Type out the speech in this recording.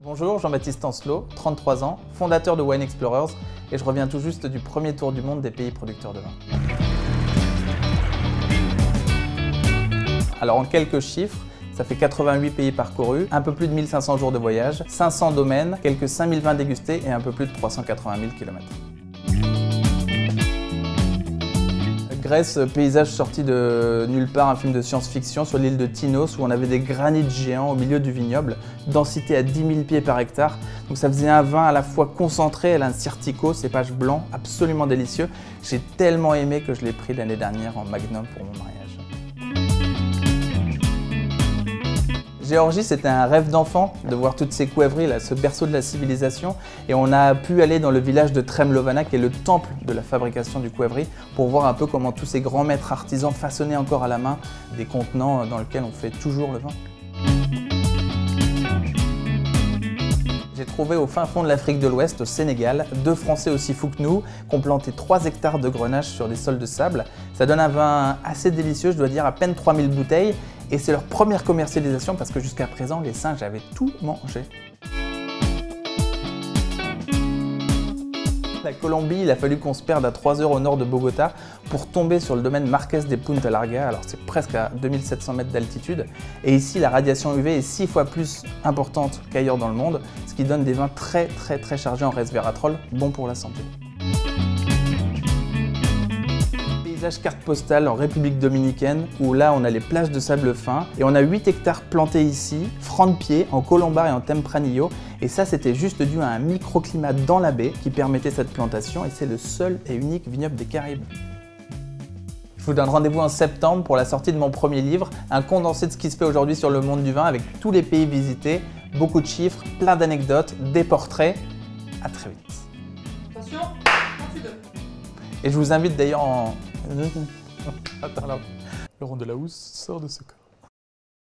Bonjour, Jean-Baptiste Ancelot, 33 ans, fondateur de Wine Explorers et je reviens tout juste du premier tour du monde des pays producteurs de vin. Alors en quelques chiffres, ça fait 88 pays parcourus, un peu plus de 1500 jours de voyage, 500 domaines, quelques 5000 vins dégustés et un peu plus de 380 000 km. Grèce, paysage sorti de nulle part, un film de science-fiction sur l'île de Tinos où on avait des granits géants au milieu du vignoble, densité à 10 000 pieds par hectare. Donc ça faisait un vin à la fois concentré, un Sirtico, cépage blanc, absolument délicieux. J'ai tellement aimé que je l'ai pris l'année dernière en Magnum pour mon mariage. Géorgie, c'était un rêve d'enfant de voir toutes ces couèvreries, là, ce berceau de la civilisation. Et on a pu aller dans le village de Tremlovana, qui est le temple de la fabrication du couèvri, pour voir un peu comment tous ces grands maîtres artisans façonnaient encore à la main des contenants dans lesquels on fait toujours le vin. J'ai trouvé au fin fond de l'Afrique de l'Ouest, au Sénégal, deux Français aussi fous que nous, qui ont planté 3 hectares de grenache sur des sols de sable. Ça donne un vin assez délicieux, je dois dire à peine 3000 bouteilles. Et c'est leur première commercialisation parce que jusqu'à présent, les singes avaient tout mangé. La Colombie, il a fallu qu'on se perde à 3 heures au nord de Bogota pour tomber sur le domaine Marqués de Punta Larga. Alors c'est presque à 2700 mètres d'altitude. Et ici, la radiation UV est 6 fois plus importante qu'ailleurs dans le monde, ce qui donne des vins très chargés en resveratrol, bons pour la santé. Paysage carte postale en République dominicaine où là on a les plages de sable fin et on a 8 hectares plantés ici, francs de pied, en Colombar et en Tempranillo, et ça c'était juste dû à un microclimat dans la baie qui permettait cette plantation et c'est le seul et unique vignoble des Caraïbes. Je vous donne rendez-vous en septembre pour la sortie de mon premier livre, un condensé de ce qui se fait aujourd'hui sur le monde du vin avec tous les pays visités, beaucoup de chiffres, plein d'anecdotes, des portraits. À très vite. Attention, quand tu veux. Et je vous invite d'ailleurs en... Attends là. Laurent Delahousse sort de ce corps.